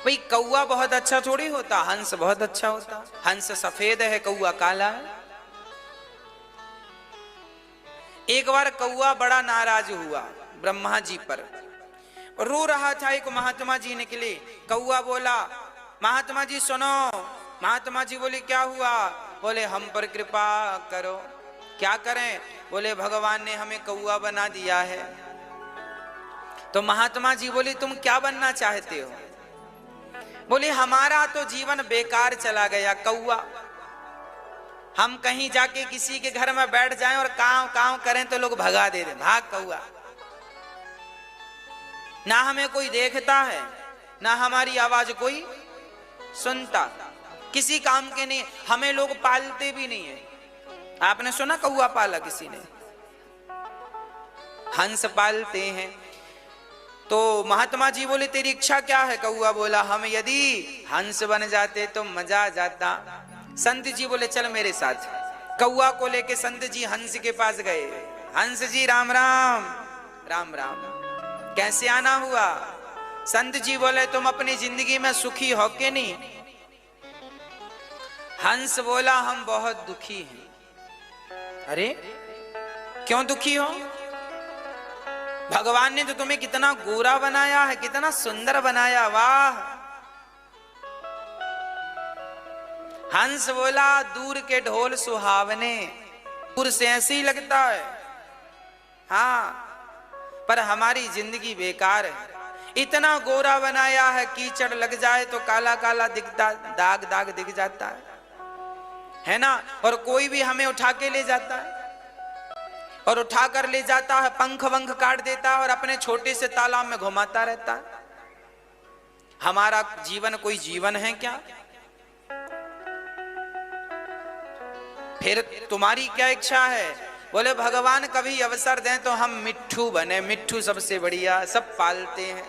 भाई कौआ बहुत अच्छा थोड़ी होता, हंस बहुत अच्छा होता। हंस सफेद है, कौआ काला है। एक बार कौआ बड़ा नाराज हुआ ब्रह्मा जी पर, रो रहा था। एक महात्मा जी निकले, कौआ बोला महात्मा जी सुनो। महात्मा जी बोले क्या हुआ? बोले हम पर कृपा करो। क्या करें? बोले भगवान ने हमें कौआ बना दिया है। तो महात्मा जी बोले तुम क्या बनना चाहते हो? बोले हमारा तो जीवन बेकार चला गया कौआ। हम कहीं जाके किसी के घर में बैठ जाएं और काव काव करें तो लोग भगा दे रहे, भाग कौआ। ना हमें कोई देखता है, ना हमारी आवाज कोई सुनता, किसी काम के नहीं। हमें लोग पालते भी नहीं है। आपने सुना कौआ पाला किसी ने? हंस पालते हैं। तो महात्मा जी बोले तेरी इच्छा क्या है? कौआ बोला हम यदि हंस बन जाते तो मजा आ जाता। संत जी बोले चल मेरे साथ। कौआ को लेके संत जी हंस के पास गए। हंस जी राम राम। राम राम। कैसे आना हुआ? संत जी बोले तुम अपनी जिंदगी में सुखी हो के नहीं? हंस बोला हम बहुत दुखी हैं। अरे क्यों दुखी हो? भगवान ने तो तुम्हें कितना गोरा बनाया है, कितना सुंदर बनाया, वाह। हंस बोला दूर के ढोल सुहावने, दूर से ऐसे ही लगता है, हाँ, पर हमारी जिंदगी बेकार है। इतना गोरा बनाया है, कीचड़ लग जाए तो काला काला दिखता, दाग दाग दिख जाता है ना। और कोई भी हमें उठा के ले जाता है, और उठाकर ले जाता है, पंख वंख काट देता है और अपने छोटे से तालाब में घुमाता रहता है। हमारा जीवन कोई जीवन है क्या? फिर तुम्हारी क्या इच्छा है? बोले भगवान कभी अवसर दें तो हम मिट्ठू बने। मिट्ठू सबसे बढ़िया, सब पालते हैं।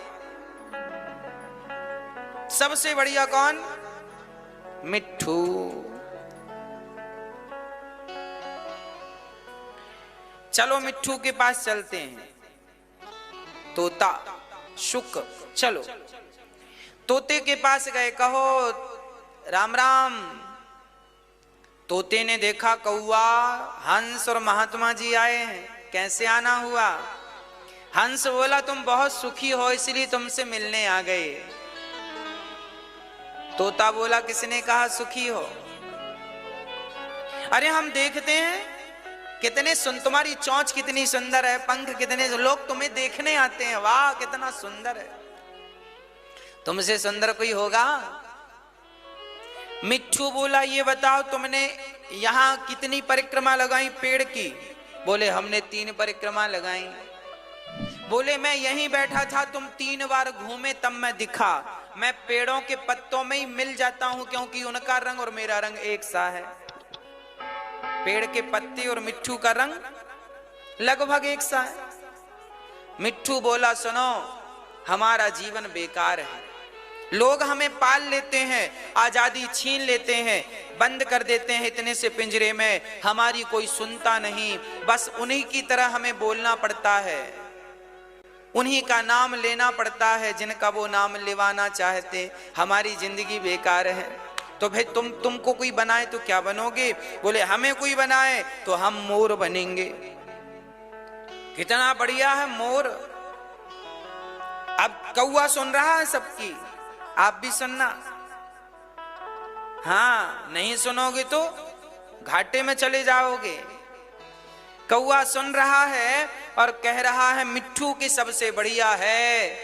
सबसे बढ़िया कौन? मिट्ठू। चलो मिट्ठू के पास चलते हैं। तोता शुक, चलो तोते के पास गए, कहो राम राम। तोते ने देखा कौआ, हंस और महात्मा जी आए हैं, कैसे आना हुआ? हंस बोला तुम बहुत सुखी हो इसलिए तुमसे मिलने आ गए। तोता बोला किसने कहा सुखी हो? अरे हम देखते हैं कितने तुम्हारी चोंच कितनी सुंदर है, पंख कितने, लोग तुम्हें देखने आते हैं, वाह कितना सुंदर है। तुमसे सुंदर कोई होगा? मिट्ठू बोला ये बताओ तुमने यहाँ कितनी परिक्रमा लगाई पेड़ की? बोले हमने 3 परिक्रमा लगाई। बोले मैं यहीं बैठा था, तुम 3 बार घूमे तब मैं दिखा। मैं पेड़ों के पत्तों में ही मिल जाता हूं क्योंकि उनका रंग और मेरा रंग एक सा है। पेड़ के पत्ते और मिट्ठू का रंग लगभग एक सा है। मिट्ठू बोला सुनो हमारा जीवन बेकार है, लोग हमें पाल लेते हैं, आजादी छीन लेते हैं, बंद कर देते हैं इतने से पिंजरे में, हमारी कोई सुनता नहीं, बस उन्हीं की तरह हमें बोलना पड़ता है, उन्हीं का नाम लेना पड़ता है जिनका वो नाम लेवाना चाहते। हमारी जिंदगी बेकार है। तो भाई तुमको कोई बनाए तो क्या बनोगे? बोले हमें कोई बनाए तो हम मोर बनेंगे। कितना बढ़िया है मोर। अब कौआ सुन रहा है सबकी, आप भी सुनना। हाँ, नहीं सुनोगे तो घाटे में चले जाओगे। कौआ सुन रहा है और कह रहा है मिट्ठू की सबसे बढ़िया है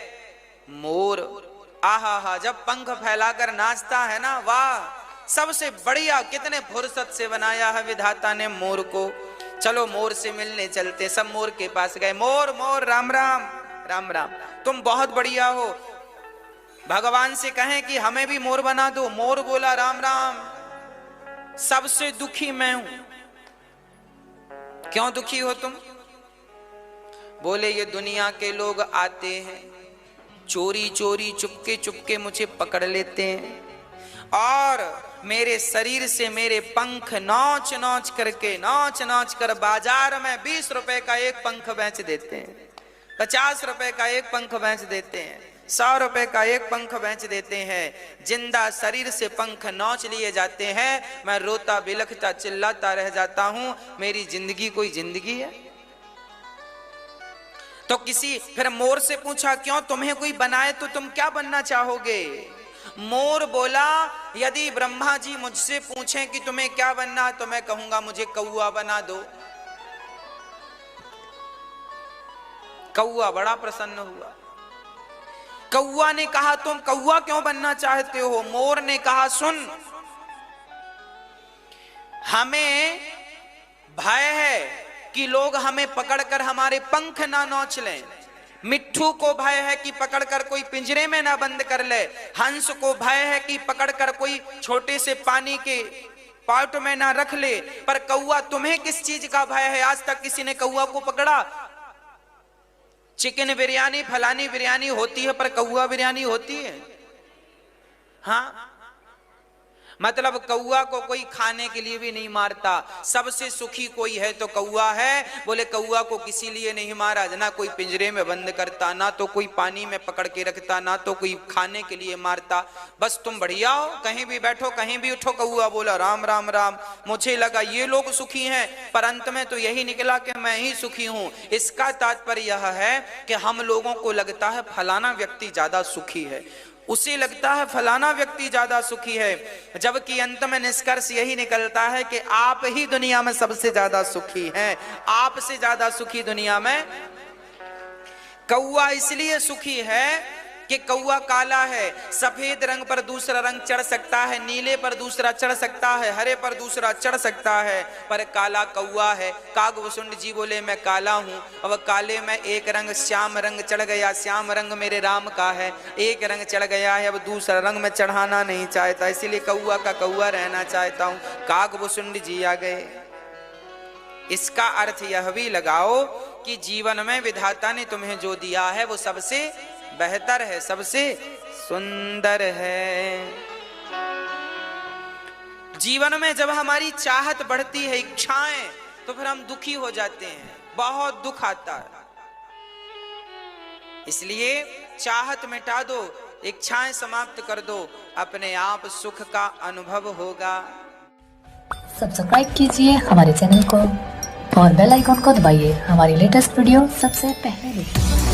मोर। आहा हा, जब पंख फैलाकर नाचता है ना, वाह सबसे बढ़िया। कितने फुर्सत से बनाया है विधाता ने मोर को। चलो मोर से मिलने चलते। सब मोर के पास गए। मोर मोर राम राम। राम राम। तुम बहुत बढ़िया हो, भगवान से कहें कि हमें भी मोर बना दो। मोर बोला राम राम, सबसे दुखी मैं हूं। क्यों दुखी हो तुम? बोले ये दुनिया के लोग आते हैं, चोरी चोरी चुपके चुपके मुझे पकड़ लेते हैं और मेरे शरीर से मेरे पंख नोच नोच कर बाजार में 20 रुपए का एक पंख बेच देते हैं, 50 रुपए का एक पंख बेच देते हैं। 100 रुपए का एक पंख बेच देते हैं, जिंदा शरीर से पंख नोच लिए जाते हैं। मैं रोता बिलखता चिल्लाता रह जाता हूं, मेरी जिंदगी कोई जिंदगी है? तो फिर मोर से पूछा, क्यों तुम्हें कोई बनाए तो तुम क्या बनना चाहोगे? मोर बोला, यदि ब्रह्मा जी मुझसे पूछें कि तुम्हें क्या बनना, तो मैं कहूंगा मुझे कौआ बना दो। कौआ बड़ा प्रसन्न हुआ। कौआ ने कहा, तुम कौआ क्यों बनना चाहते हो? मोर ने कहा, सुन, हमें भय है कि लोग हमें पकड़कर हमारे पंख ना नोच लें। मिट्ठू को भय है कि पकड़कर कोई पिंजरे में ना बंद कर ले। हंस को भय है कि पकड़कर कोई छोटे से पानी के पॉट में ना रख ले। पर कौआ, तुम्हें किस चीज का भय है? आज तक किसी ने कौआ को पकड़ा? चिकन बिरयानी फलानी बिरयानी होती है, पर कौआ बिरयानी होती है? हाँ, मतलब कौआ को कोई खाने के लिए भी नहीं मारता। सबसे सुखी कोई है तो कौआ है। बोले कौआ को किसी लिए नहीं मारा, ना कोई पिंजरे में बंद करता, ना तो कोई पानी में पकड़ के रखता, ना तो कोई खाने के लिए मारता। बस तुम बढ़िया हो, कहीं भी बैठो कहीं भी उठो। कौआ बोला, राम राम राम, मुझे लगा ये लोग सुखी हैं, पर अंत में तो यही निकला कि मैं ही सुखी हूं। इसका तात्पर्य यह है कि हम लोगों को लगता है फलाना व्यक्ति ज्यादा सुखी है, उसे लगता है फलाना व्यक्ति ज्यादा सुखी है, जबकि अंत में निष्कर्ष यही निकलता है कि आप ही दुनिया में सबसे ज्यादा सुखी हैं। आपसे ज्यादा सुखी दुनिया में कौआ इसलिए सुखी है कि कौआ काला है। सफेद रंग पर दूसरा रंग चढ़ सकता है, नीले पर दूसरा चढ़ सकता है, हरे पर दूसरा चढ़ सकता है, पर काला कौआ है। कागभूषुंड जी बोले, मैं काला हूं। अब काले में एक रंग श्याम रंग चढ़ गया, श्याम रंग मेरे राम का है। एक रंग चढ़ गया है, अब दूसरा रंग में चढ़ाना नहीं चाहता, इसीलिए कौआ का कौआ रहना चाहता हूं। कागभूषुंड जी आ गए। इसका अर्थ यह भी लगाओ कि जीवन में विधाता ने तुम्हें जो दिया है वो सबसे बेहतर है, सबसे सुंदर है। जीवन में जब हमारी चाहत बढ़ती है, इच्छाएं, तो फिर हम दुखी हो जाते हैं, बहुत दुख आता है। इसलिए चाहत मिटा दो, इच्छाएं समाप्त कर दो, अपने आप सुख का अनुभव होगा। सब्सक्राइब कीजिए हमारे चैनल को और बेल आइकॉन को दबाइए हमारी लेटेस्ट वीडियो सबसे पहले देखिए।